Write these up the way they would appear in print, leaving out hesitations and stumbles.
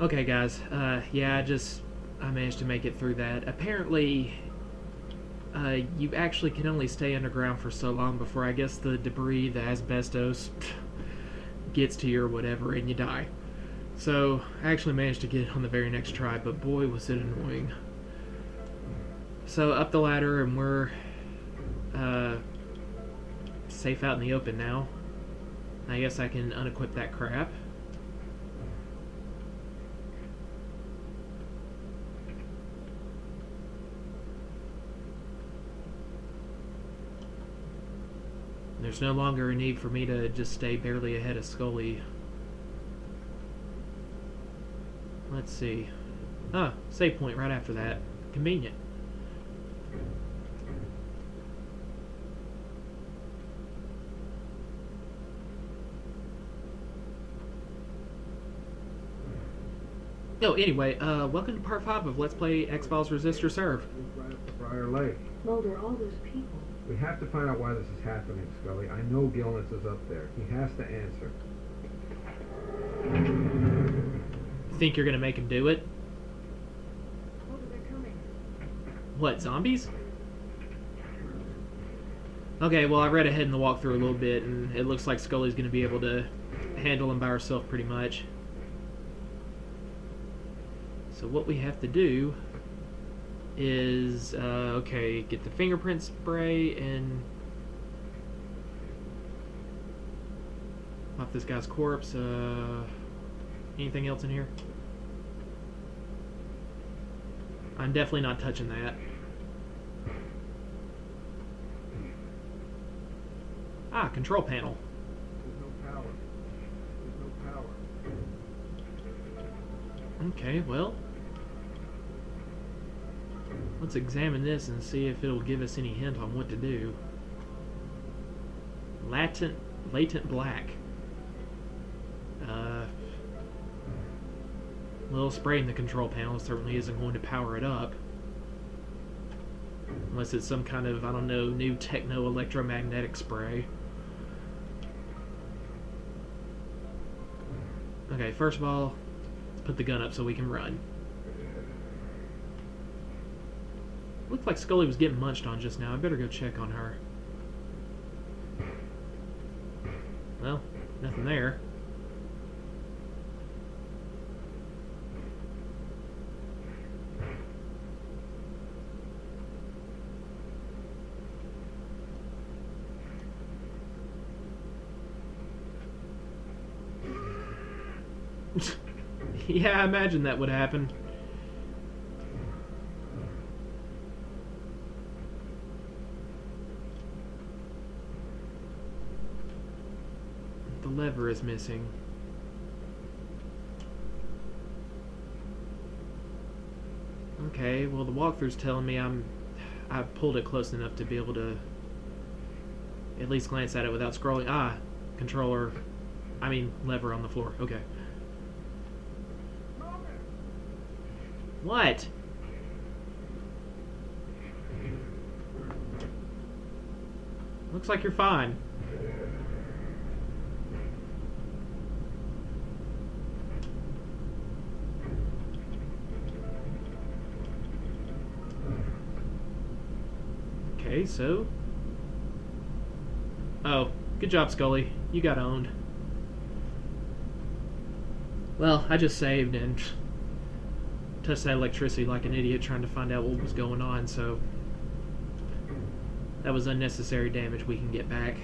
Okay, guys. Yeah, I managed to make it through that. Apparently, you actually can only stay underground for so long before I guess the debris, the asbestos, gets to you or whatever, and you die. So I actually managed to get on the very next try, but boy was it annoying. So up the ladder, and we're safe out in the open now. I guess I can unequip that crap. There's no longer a need for me to just stay barely ahead of Scully. Let's see. Ah, save point right after that. Convenient. Oh, anyway, welcome to part 5 of Let's Play X-Files Resist or Serve. Right up the Briar Lake. Mulder, all those people. We have to find out why this is happening, Scully. I know Gilness is up there. He has to answer. Think you're gonna make him do it? Mulder, they're coming. What, zombies? Okay, well, I read ahead in the walkthrough a little bit, and it looks like Scully's gonna be able to handle them by herself pretty much. So what we have to do is, okay, get the fingerprint spray and off this guy's corpse. Anything else in here? I'm definitely not touching that. Ah, control panel. There's no power. There's no power. Okay, well, let's examine this and see if it'll give us any hint on what to do. Latent black. A little spray in the control panel certainly isn't going to power it up. Unless it's some kind of, I don't know, new techno-electromagnetic spray. Okay, first of all, let's put the gun up so we can run. Looked like Scully was getting munched on just now. I better go check on her. Well, nothing there. Yeah, I imagine that would happen. The lever is missing. Okay, well the walkthrough's telling me I've pulled it close enough to be able to at least glance at it without scrolling. Ah, lever on the floor. Okay. What? Looks like you're fine. Okay, so... Oh, good job, Scully. You got owned. Well, I just saved and touched that electricity like an idiot trying to find out what was going on, so that was unnecessary damage we can get back.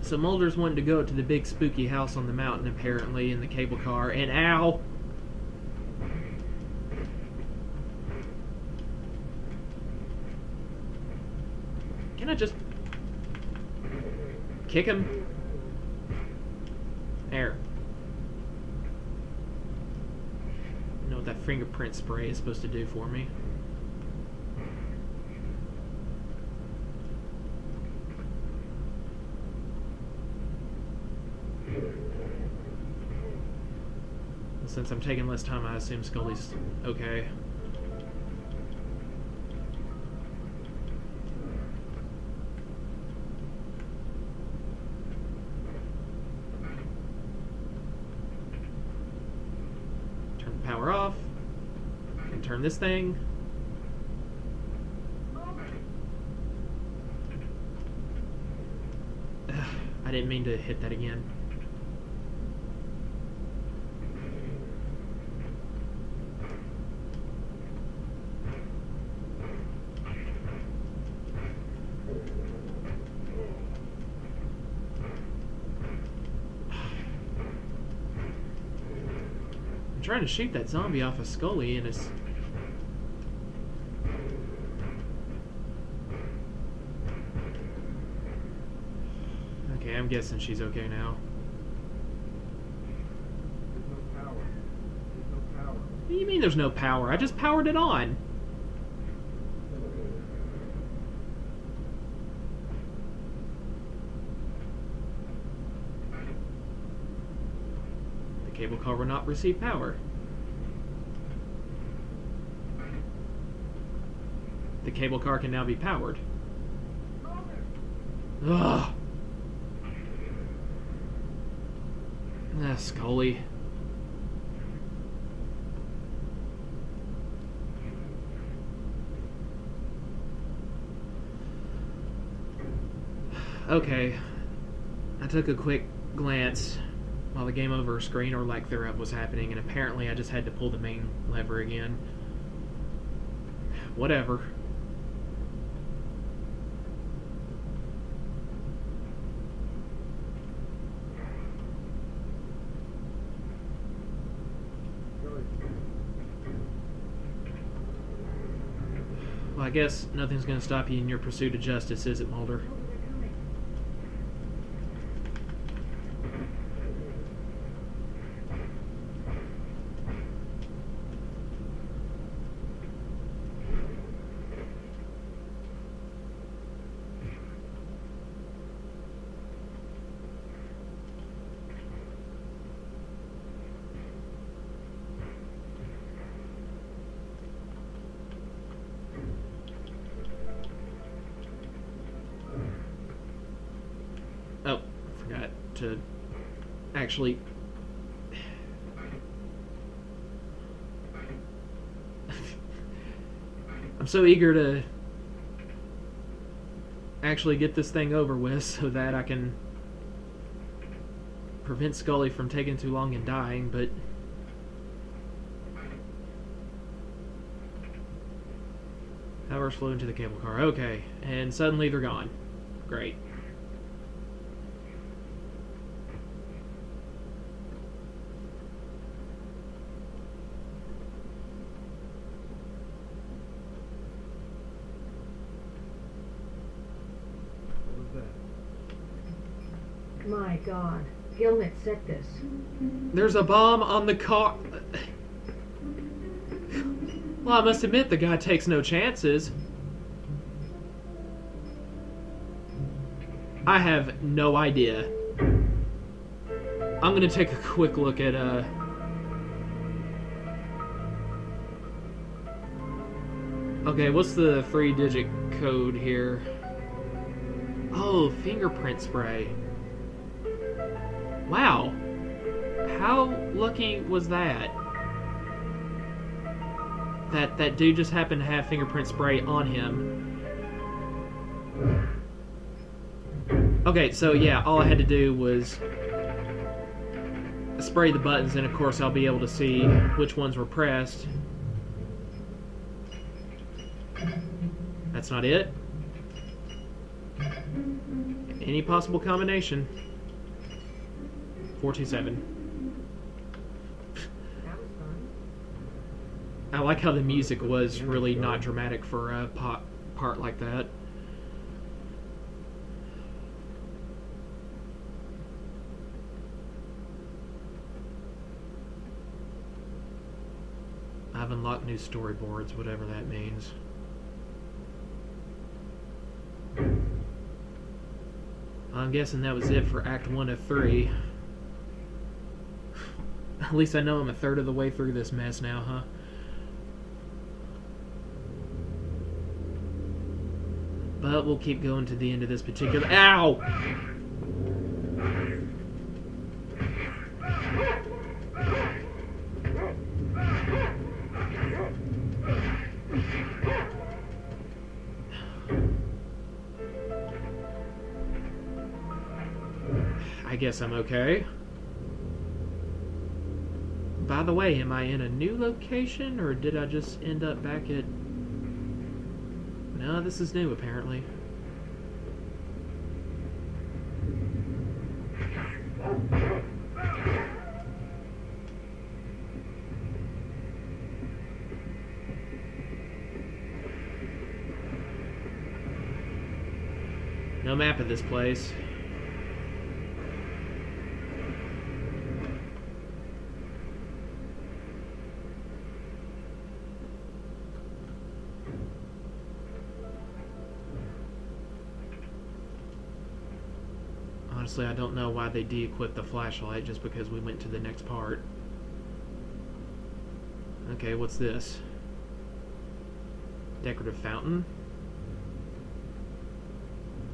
So Mulder's wanting to go to the big spooky house on the mountain, apparently, in the cable car, and ow! Can I just kick him? There. I know what that fingerprint spray is supposed to do for me. Since I'm taking less time, I assume Scully's okay. Turn the power off. And turn this thing. I didn't mean to hit that again. I'm trying to shoot that zombie off of Scully and it's... Okay, I'm guessing she's okay now. There's no power. There's no power. What do you mean there's no power? I just powered it on. The cable car will not receive power. The cable car can now be powered. Ugh. Ah, Scully. Okay. I took a quick glance while the game over screen or lack thereof was happening, and apparently I just had to pull the main lever again. Whatever. Well, I guess nothing's going to stop you in your pursuit of justice, is it, Mulder? Oh, they're coming. Oh, forgot to actually... I'm so eager to actually get this thing over with so that I can prevent Scully from taking too long and dying, but... Power's flew into the cable car. Okay, and suddenly they're gone. Great. What was that? My God. Gilnet set this. There's a bomb on the car. Well, I must admit, the guy takes no chances. I have no idea. I'm gonna take a quick look at, Okay, what's the 3-digit code here? Oh, fingerprint spray. Wow. How lucky was that? That dude just happened to have fingerprint spray on him. Okay, so yeah, all I had to do was spray the buttons, and of course I'll be able to see which ones were pressed. That's not it. Any possible combination. 427. That was fun. I like how the music was really not dramatic for a part like that. I've unlocked new storyboards, whatever that means. I'm guessing that was it for Act 1 of 3. At least I know I'm a third of the way through this mess now, huh? But we'll keep going to the end of this particular... Ow! I guess I'm okay. By the way, am I in a new location, or did I just end up back at... No, this is new, apparently. No map of this place. Honestly, I don't know why they de-equipped the flashlight just because we went to the next part. Okay, what's this? Decorative fountain?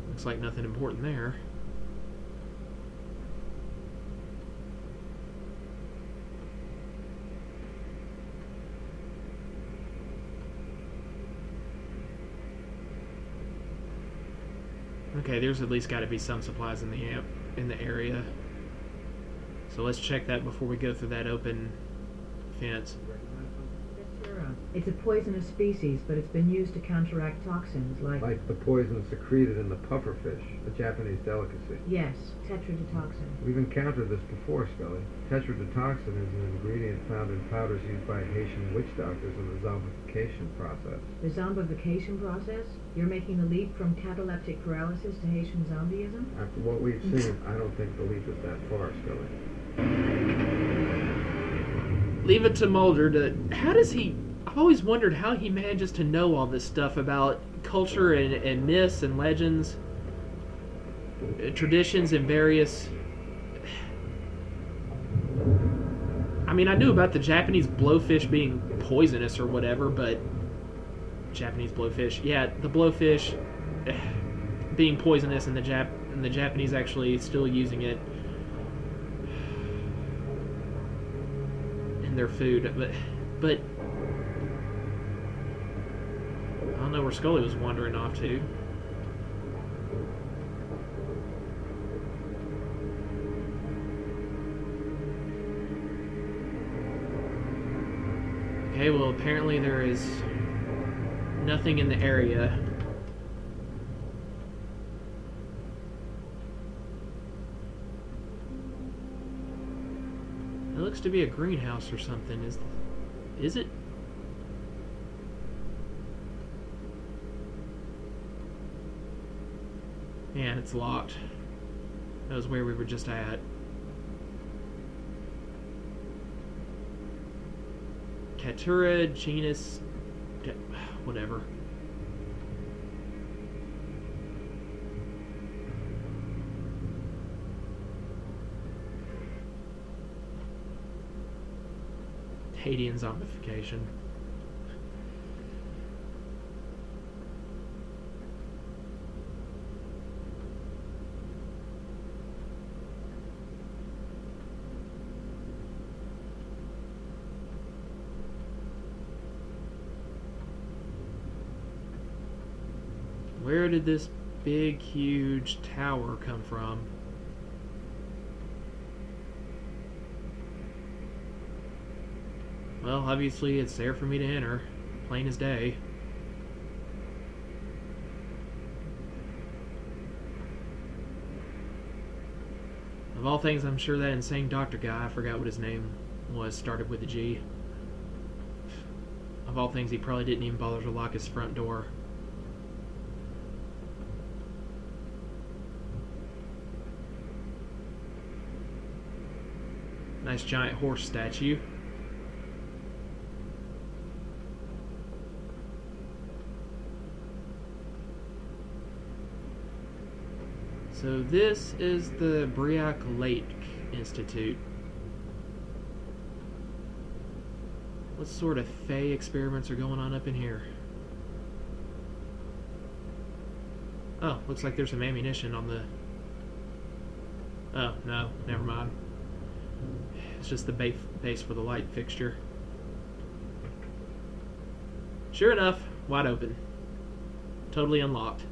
Looks like nothing important there. Okay, there's at least got to be some supplies in the area. So let's check that before we go through that open fence. It's a poisonous species, but it's been used to counteract toxins like... Like the poison secreted in the pufferfish, a Japanese delicacy. Yes, tetrodotoxin. We've encountered this before, Scully. Tetrodotoxin is an ingredient found in powders used by Haitian witch doctors in the zombification process. The zombification process? You're making the leap from cataleptic paralysis to Haitian zombieism? After what we've seen, I don't think the leap is that far, Scully. Leave it to Mulder to... How does he... I've always wondered how he manages to know all this stuff about culture and myths and legends, traditions and various... I mean, I knew about the Japanese blowfish being poisonous or whatever, but... Japanese blowfish. Yeah, the blowfish being poisonous and the Japanese actually still using it in their food. But I don't know where Scully was wandering off to. Okay, well apparently there is nothing in the area. It looks to be a greenhouse or something. Is it? Man, it's locked. That was where we were just at. Catura genus... whatever. Haitian zombification. Where did this big, huge tower come from? Well, obviously it's there for me to enter, plain as day. Of all things, I'm sure that insane doctor guy, I forgot what his name was, started with a G. Of all things, he probably didn't even bother to lock his front door. Nice giant horse statue. So this is the Briac Lake Institute. What sort of Fey experiments are going on up in here? Oh, looks like there's some ammunition on the... Oh, no, never mind. It's just the base for the light fixture. Sure enough, wide open. Totally unlocked.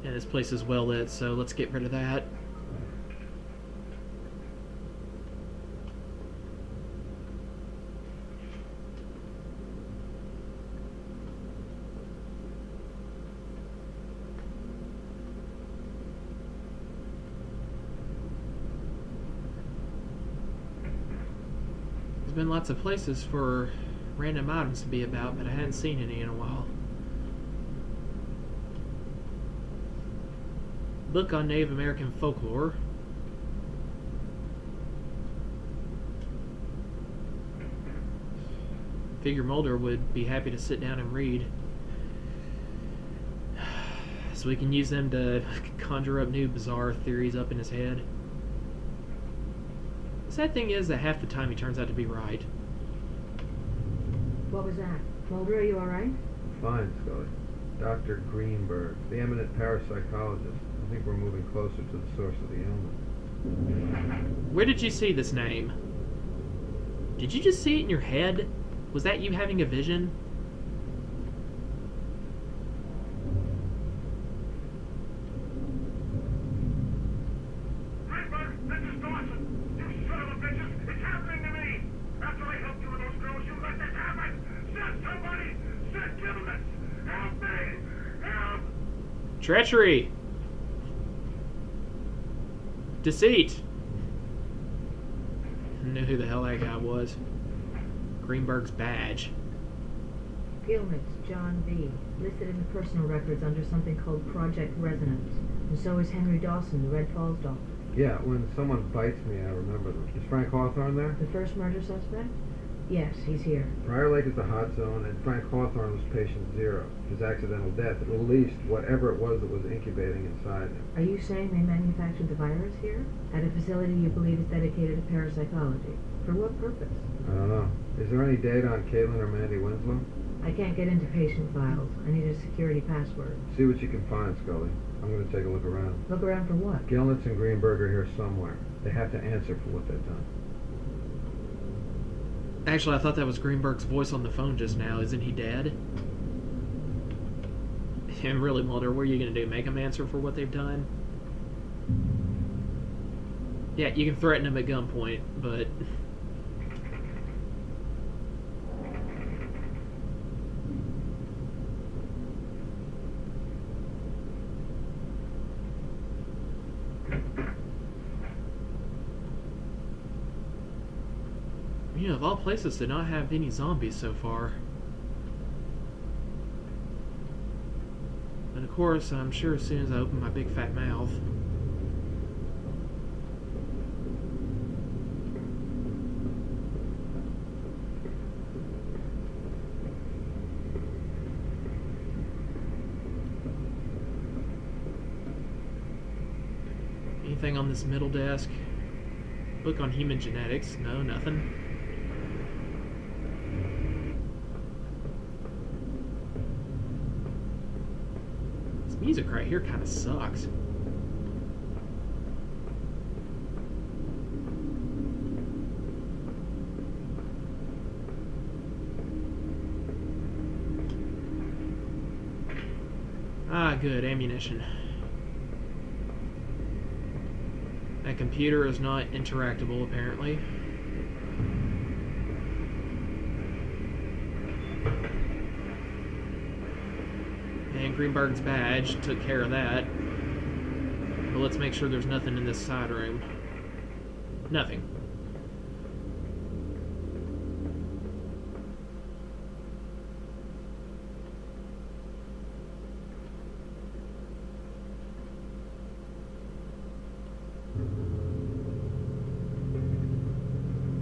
And this place is well lit, so let's get rid of that. There's been lots of places for random items to be about, but I hadn't seen any in a while. Book on Native American folklore. Figure Mulder would be happy to sit down and read, so we can use them to conjure up new bizarre theories up in his head. The sad thing is that half the time he turns out to be right. What was that? Mulder, are you alright? Fine, Scully. Dr. Greenberg, the eminent parapsychologist. I think we're moving closer to the source of the illness. Where did you see this name? Did you just see it in your head? Was that you having a vision? Greenberg, this is Dawson. You son of a bitches, it's happening to me. After I helped you and those girls, you let this happen. Send somebody. Send Gillis. Help me. Help. Treachery! Deceit! I knew who the hell that guy was. Greenberg's badge. Gilnitz, John V. Listed in the personal records under something called Project Resonance. And so is Henry Dawson, the Red Falls doctor. Yeah, when someone bites me, I remember them. Is Frank Hawthorne there? The first murder suspect? Yes, he's here. Prior Lake is the hot zone, and Frank Hawthorne was patient zero. His accidental death released whatever it was that was incubating inside him. Are you saying they manufactured the virus here? At a facility you believe is dedicated to parapsychology? For what purpose? I don't know. Is there any data on Caitlin or Mandy Winslow? I can't get into patient files. I need a security password. See what you can find, Scully. I'm going to take a look around. Look around for what? Gilnitz and Greenberg are here somewhere. They have to answer for what they've done. Actually, I thought that was Greenberg's voice on the phone just now. Isn't he dead? And really, Mulder, what are you going to do? Make them answer for what they've done? Yeah, you can threaten them at gunpoint, but... You know, of all places to not have any zombies so far. And of course, I'm sure as soon as I open my big fat mouth... Anything on this middle desk? Book on human genetics? No, nothing. Music right here kind of sucks. Ah, good, ammunition. That computer is not interactable, apparently. And Greenberg's badge took care of that. But let's make sure there's nothing in this side room. Nothing.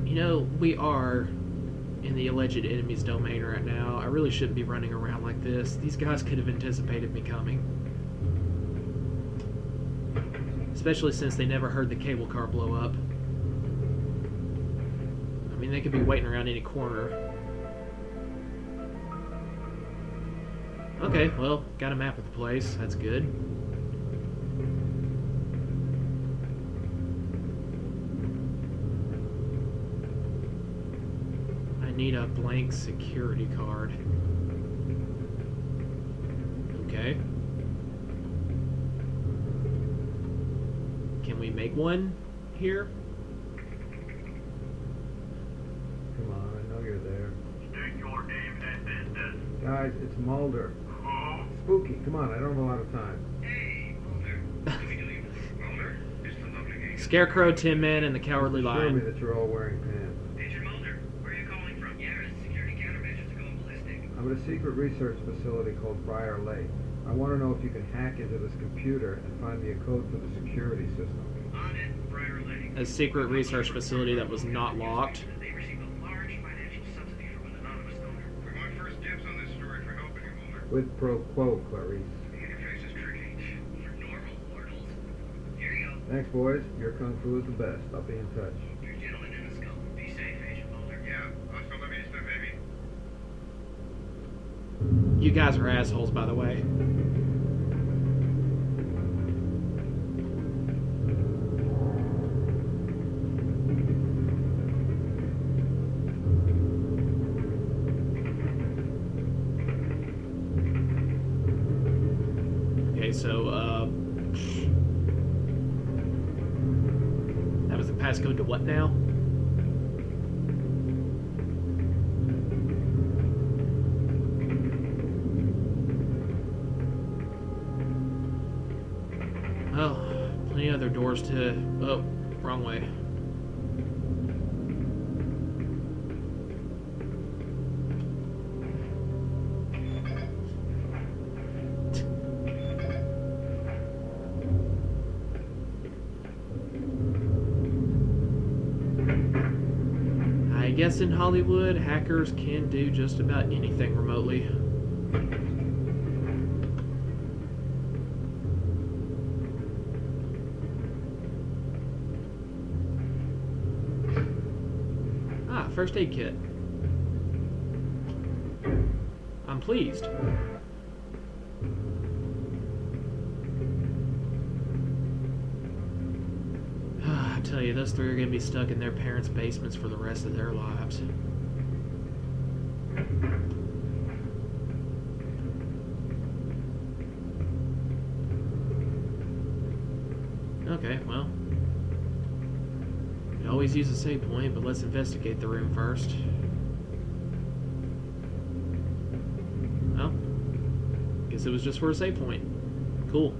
You know, we are in the alleged enemy's domain right now. I really shouldn't be running around like this. These guys could have anticipated me coming. Especially since they never heard the cable car blow up. I mean, they could be waiting around any corner. Okay, well, got a map of the place. That's good. I need a blank security card. Okay. Can we make one here? Come on, I know you're there. State your name and business. Guys, it's Mulder. Who? Spooky, come on, I don't have a lot of time. Hey, Mulder. What are we doing? Mulder? It's the lovely gang. Scarecrow, Tin Man, and the Cowardly Assure me Lion. that you're all wearing pants. Agent Mulder, where are you calling from? Yeah, security countermeasures are going ballistic. I'm at a secret research facility called Briar Lake. I want to know if you can hack into this computer and find me a code for the security system. On it, Briar Lake. A secret research facility that was not locked. They received a large financial subsidy from an anonymous donor. We want first dibs on this story for helping you, Mulder. Quid pro quo, Clarice. The interface is tricky. For normal mortals. Here you go. Thanks, boys. Your kung fu is the best. I'll be in touch. You're a gentleman in the skull. Be safe, Agent Mulder. Yeah, hasta la vista, baby. You guys are assholes, by the way. Okay, so, that was the passcode to what now? Oh, plenty of other doors to... Oh, wrong way. I guess in Hollywood, hackers can do just about anything remotely. Ah, first aid kit. I'm pleased. I tell you, those three are going to be stuck in their parents' basements for the rest of their lives. Okay, well. We always use a save point, but let's investigate the room first. Well, guess it was just for a save point. Cool.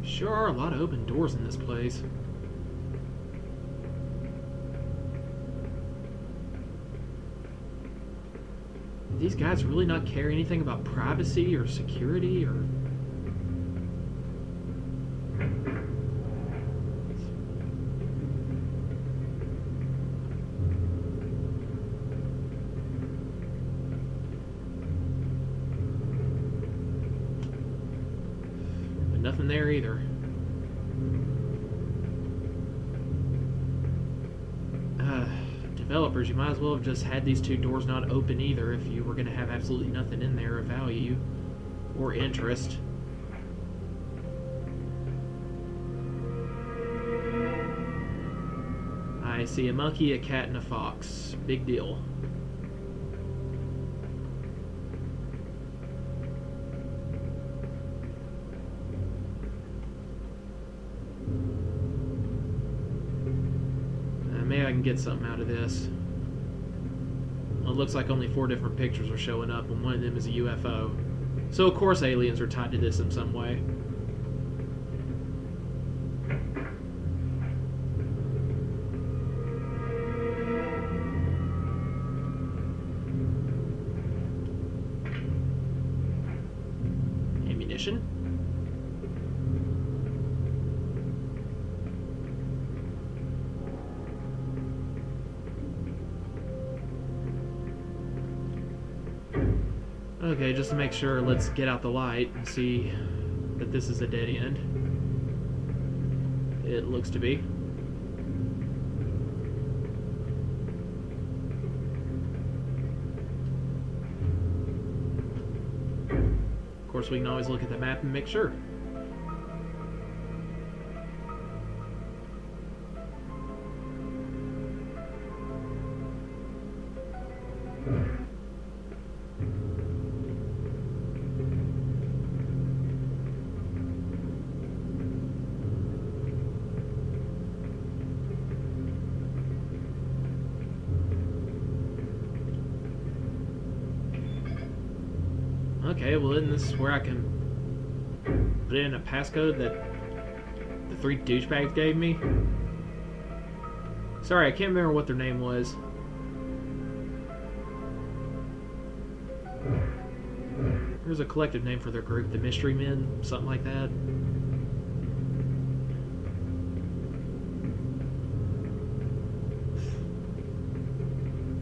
Sure are a lot of open doors in this place. Do these guys really not care anything about privacy or security or... But nothing there either. Developers, you might as well have just had these two doors not open either if you were going to have absolutely nothing in there of value or interest. I see a monkey, a cat, and a fox. Big deal. Maybe I can get something out of this. Well, it looks like only 4 different pictures are showing up, and one of them is a UFO. So of course aliens are tied to this in some way. mission. Okay, just to make sure, let's get out the light and see that this is a dead end. It looks to be. Of course, we can always look at the map and make sure. Okay, well, isn't this where I can put in a passcode that the 3 douchebags gave me? Sorry, I can't remember what their name was. There's a collective name for their group, the Mystery Men, something like that.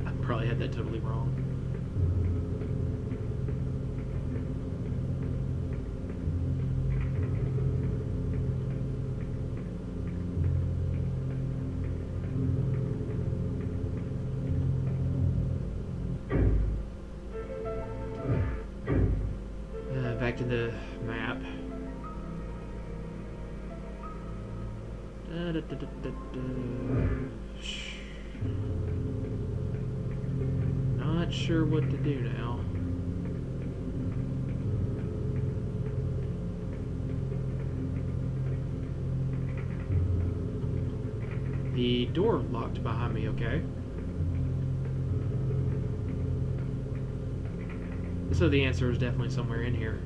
I probably had that totally wrong. Back to the map. Not sure what to do now. The door locked behind me, okay. So the answer is definitely somewhere in here.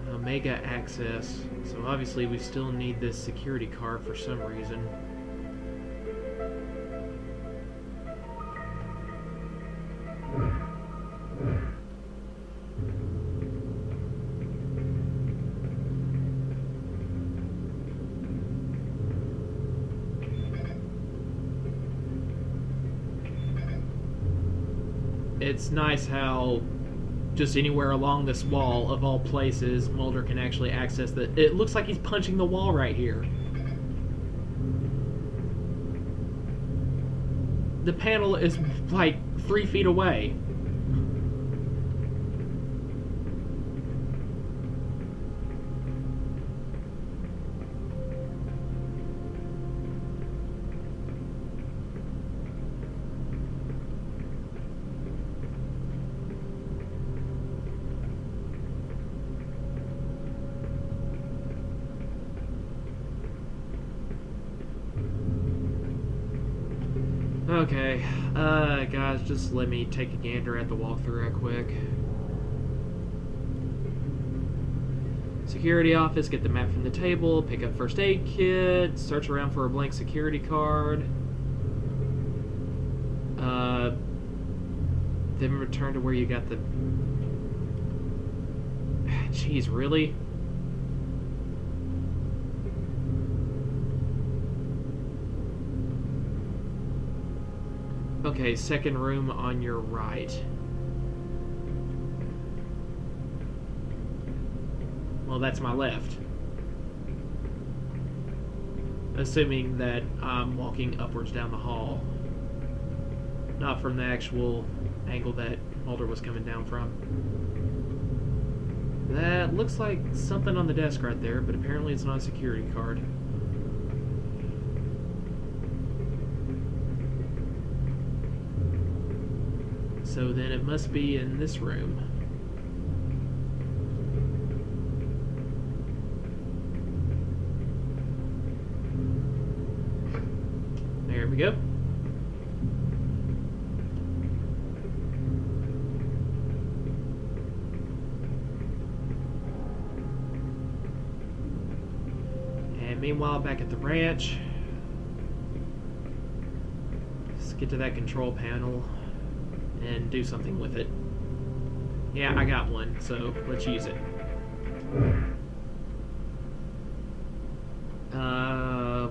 Omega access. So obviously we still need this security card for some reason. It's nice how just anywhere along this wall, of all places, Mulder can actually access the... It looks like he's punching the wall right here. The panel is like 3 feet away. Okay, guys, just let me take a gander at the walkthrough real quick. Security office, get the map from the table, pick up first aid kit, search around for a blank security card. Then return to where you got the... Jeez, really? Okay, second room on your right. Well, that's my left. Assuming that I'm walking upwards down the hall. Not from the actual angle that Mulder was coming down from. That looks like something on the desk right there, but apparently it's not a security card. So then it must be in this room. There we go. And Alright, meanwhile, back at the ranch. Let's get to that control panel and do something with it. Yeah, I got one, so let's use it.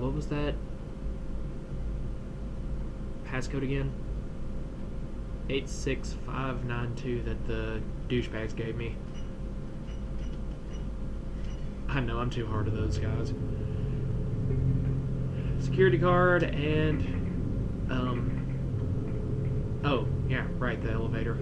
What was that? Passcode again? 86592 that the douchebags gave me. I know, I'm too hard to those guys. Security card and... Oh, yeah, right, the elevator.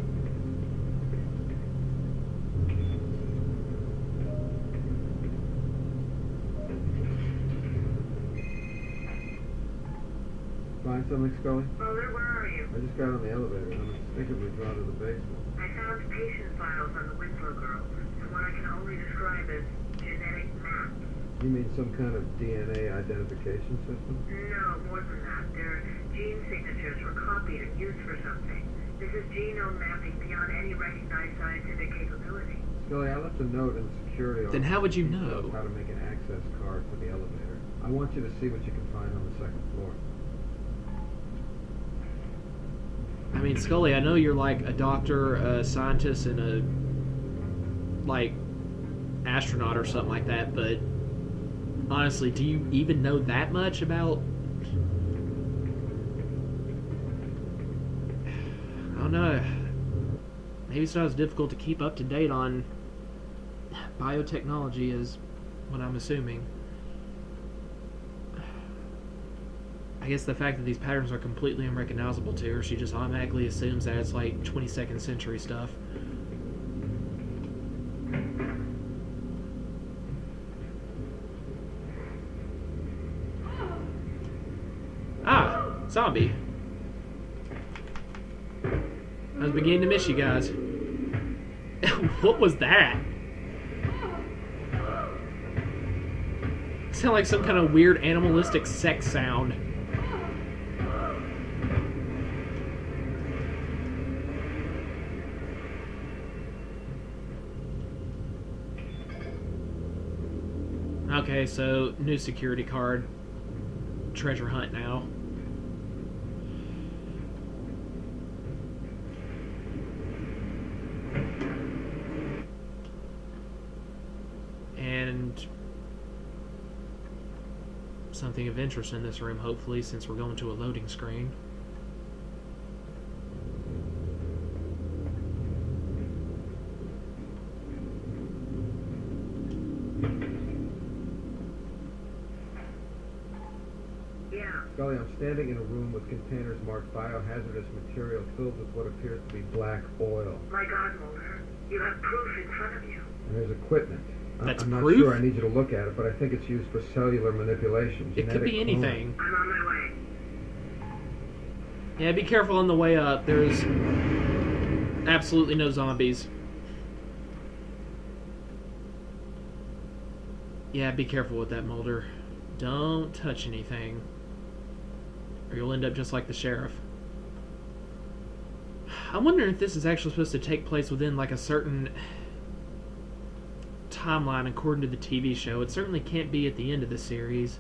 Find something, Scully? Mulder, where are you? I just got on the elevator. I'm instinctively drawn to the basement. I found patient files on the Winslow girl, and what I can only describe as genetic maps. You mean some kind of DNA identification system? No, more than that. Their gene signatures were copied and used for something. This is genome mapping beyond any recognized scientific capability. Scully, I left a note in the security office. Then how would you about know? How to make an access card for the elevator. I want you to see what you can find on the second floor. I mean, Scully, I know you're like a doctor, a scientist, and a, like, astronaut or something like that, but honestly, do you even know that much about... I don't know. Maybe it's not as difficult to keep up to date on biotechnology as what I'm assuming. I guess the fact that these patterns are completely unrecognizable to her, she just automatically assumes that it's like 22nd century stuff. Ah! Zombie! I was beginning to miss you guys. What was that? It sounded like some kind of weird animalistic sex sound. Okay, so new security card. Treasure hunt now. And something of interest in this room, hopefully, since we're going to a loading screen. Scully, I'm standing in a room with containers marked biohazardous material filled with what appears to be black oil. My God, Mulder, you have proof in front of you. And there's equipment. That's I'm not proof? sure I need you to look at it, but I think it's used for cellular manipulation. It could be genetic anything. I'm on my way. Yeah, be careful on the way up. There's absolutely no zombies. Yeah, be careful with that, Mulder. Don't touch anything, or you'll end up just like the sheriff. I'm wondering if this is actually supposed to take place within like a certain timeline according to the TV show. It certainly can't be at the end of the series,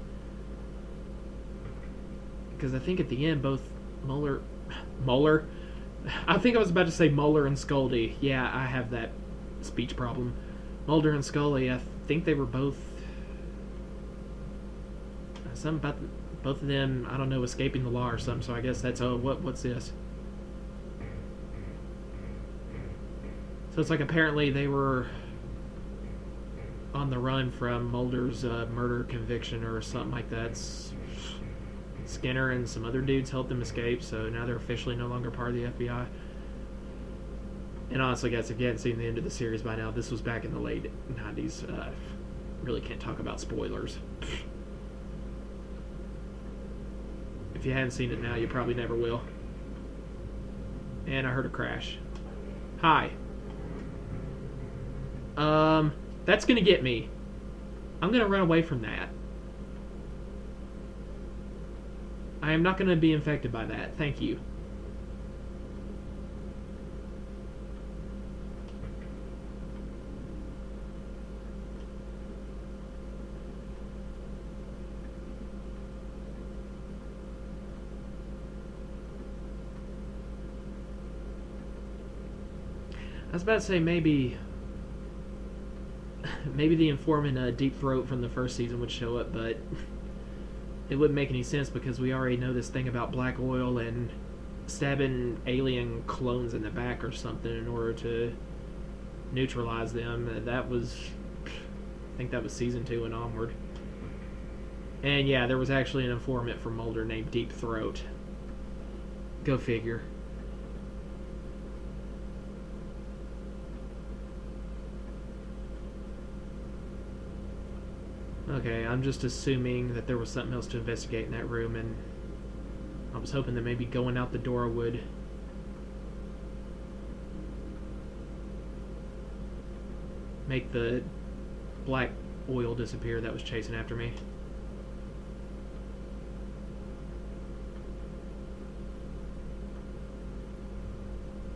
because I think at the end both Mulder, I think I was about to say Mulder and Scully. Yeah, I have that speech problem. Mulder and Scully, I think they were both something about both of them, I don't know, escaping the law or something, so I guess that's, oh, what's this? So it's like apparently they were on the run from Mulder's murder conviction or something like that. Skinner and some other dudes helped them escape, so now they're officially no longer part of the FBI. And honestly, guys, if you hadn't seen the end of the series by now, this was back in the late 90s. Really can't talk about spoilers. If you haven't seen it now, you probably never will. And I heard a crash. Hi. That's gonna get me. I'm gonna run away from that. I am not gonna be infected by that. Thank you. I was about to say maybe the informant Deep Throat from the first season would show up, but it wouldn't make any sense because we already know this thing about black oil and stabbing alien clones in the back or something in order to neutralize them. That was, I think that was season 2 and onward. And yeah, there was actually an informant from Mulder named Deep Throat. Go figure. Okay, I'm just assuming that there was something else to investigate in that room, and I was hoping that maybe going out the door would make the black oil disappear that was chasing after me.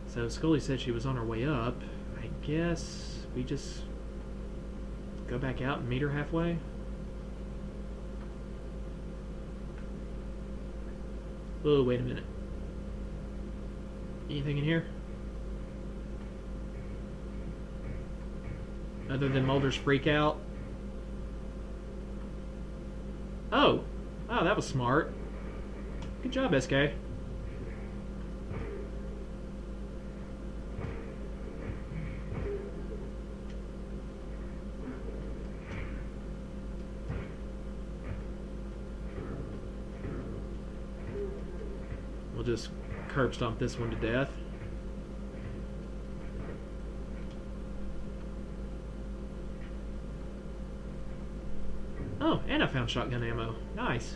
So Scully said she was on her way up. I guess we just go back out and meet her halfway. Oh, wait a minute. Anything in here? Other than Mulder's freak out? Oh! Oh, that was smart. Good job, SK. We'll just curb stomp this one to death. Oh, and I found shotgun ammo. Nice.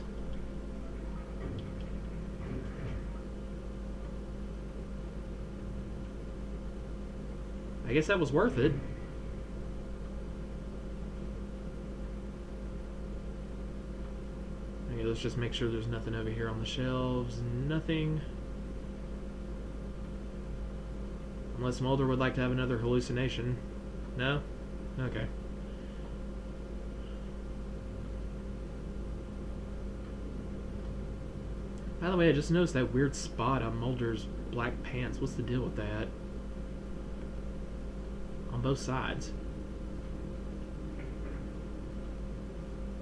I guess that was worth it. Okay, let's just make sure there's nothing over here on the shelves. Nothing. Unless Mulder would like to have another hallucination. No? Okay. By the way, I just noticed that weird spot on Mulder's black pants. What's the deal with that? On both sides.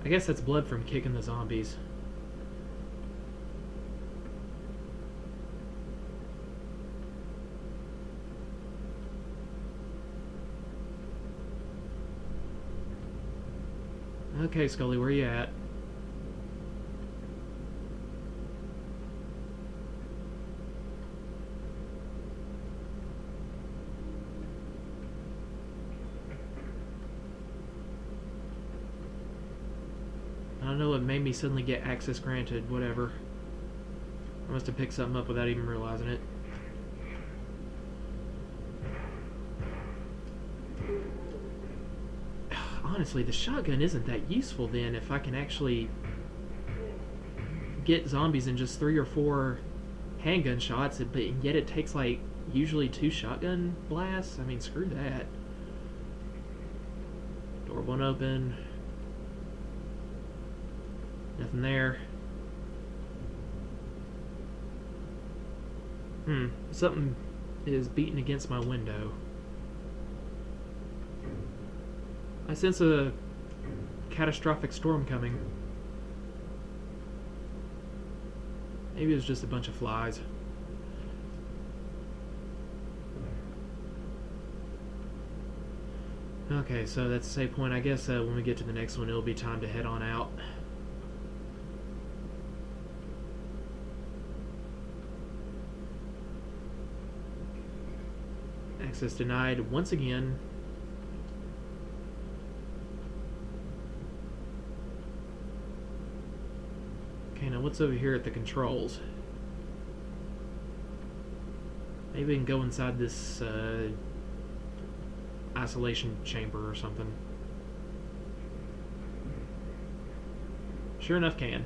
I guess that's blood from kicking the zombies. Okay, Scully, where you at? I don't know what made me suddenly get access granted, whatever. I must have picked something up without even realizing it. Honestly, the shotgun isn't that useful then if I can actually get zombies in just 3 or 4 handgun shots, but yet it takes like usually 2 shotgun blasts. I mean, screw that. Door won't open. Nothing there. Something is beating against my window. I sense a catastrophic storm coming. Maybe it was just a bunch of flies. Okay, so that's the save point. I guess when we get to the next one, it'll be time to head on out. Access denied once again. Okay, now what's over here at the controls? Maybe we can go inside this isolation chamber or something. Sure enough, can.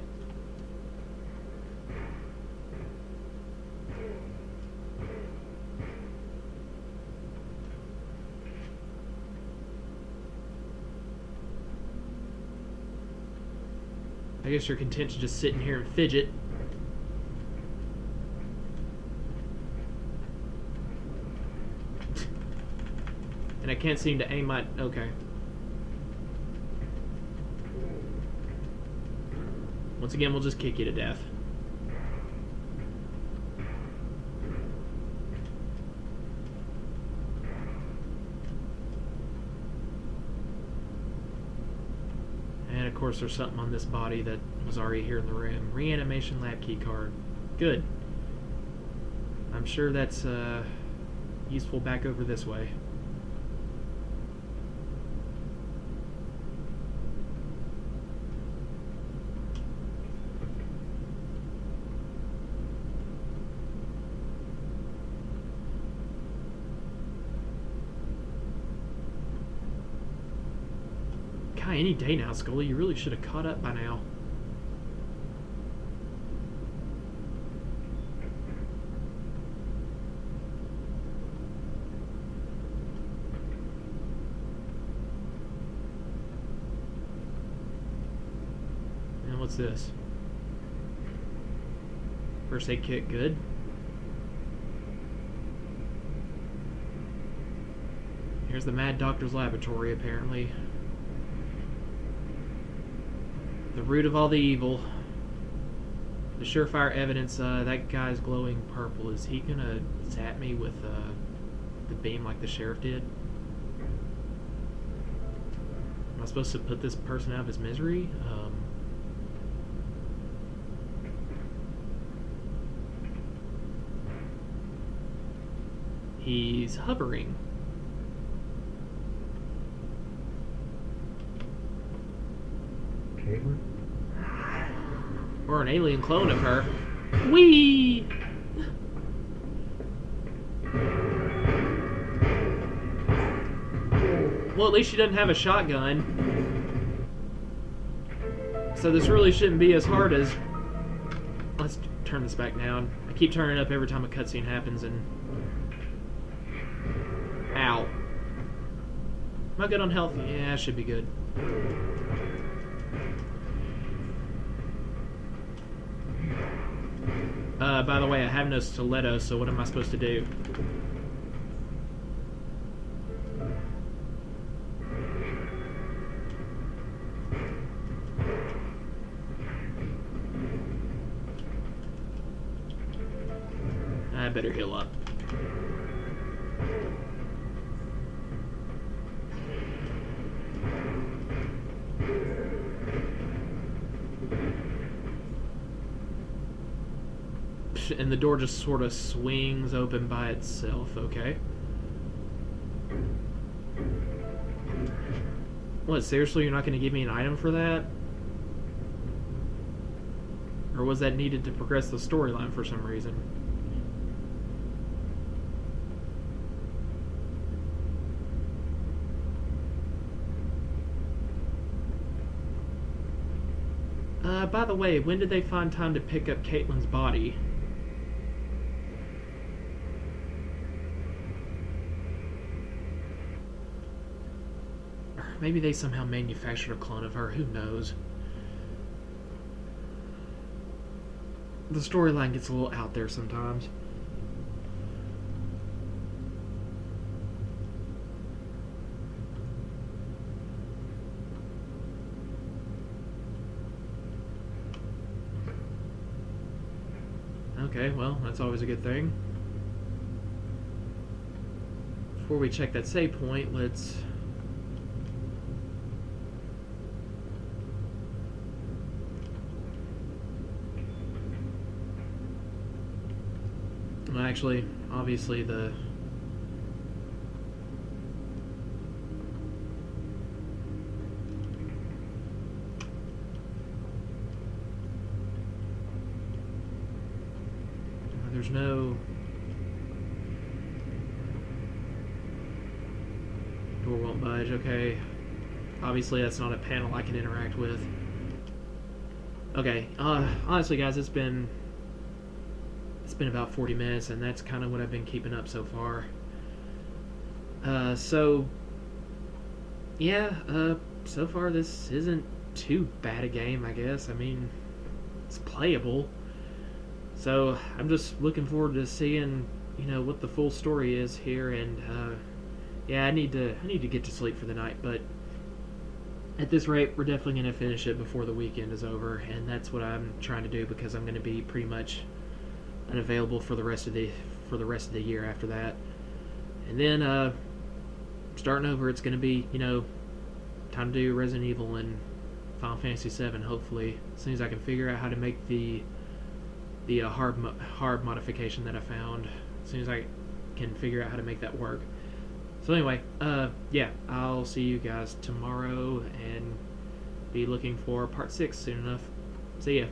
I guess you're content to just sit in here and fidget. And I can't seem to aim my... Okay. Once again, we'll just kick you to death. And of course there's something on this body that was already here in the room. Reanimation lab key card. Good. I'm sure that's useful back over this way. God, any day now, Scully. You really should have caught up by now. And what's this? First aid kit, good. Here's the Mad Doctor's laboratory, apparently. The root of all the evil. The surefire evidence, that guy's glowing purple. Is he gonna zap me with the beam like the sheriff did? Am I supposed to put this person out of his misery? He's hovering. Caitlin? Or an alien clone of her. Whee! Well, at least she doesn't have a shotgun. So this really shouldn't be as hard as... Let's turn this back down. I keep turning it up every time a cutscene happens and... Ow. Am I good on health? Yeah, I should be good. By the way, I have no stiletto, so what am I supposed to do? I better heal up. And the door just sort of swings open by itself, okay. What, seriously, you're not going to give me an item for that? Or was that needed to progress the storyline for some reason? By the way, when did they find time to pick up Caitlin's body? Maybe they somehow manufactured a clone of her, who knows? The storyline gets a little out there sometimes. Okay, well, that's always a good thing. Before we check that save point, let's... Well, actually, obviously the... There's no... Door won't budge, okay. Obviously that's not a panel I can interact with. Okay, honestly guys, it's been about 40 minutes, and that's kind of what I've been keeping up so far. So far this isn't too bad a game, I guess. I mean, it's playable. So I'm just looking forward to seeing, what the full story is here, and yeah, I need to get to sleep for the night, but at this rate, we're definitely going to finish it before the weekend is over, and that's what I'm trying to do because I'm going to be pretty much unavailable for the rest of the year after that. And then starting over, it's going to be, time to do Resident Evil and Final Fantasy VII, hopefully, as soon as I can figure out how to make the hard modification that I found, as soon as I can figure out how to make that work. So anyway, yeah, I'll see you guys tomorrow and be looking for part 6 soon enough. See ya.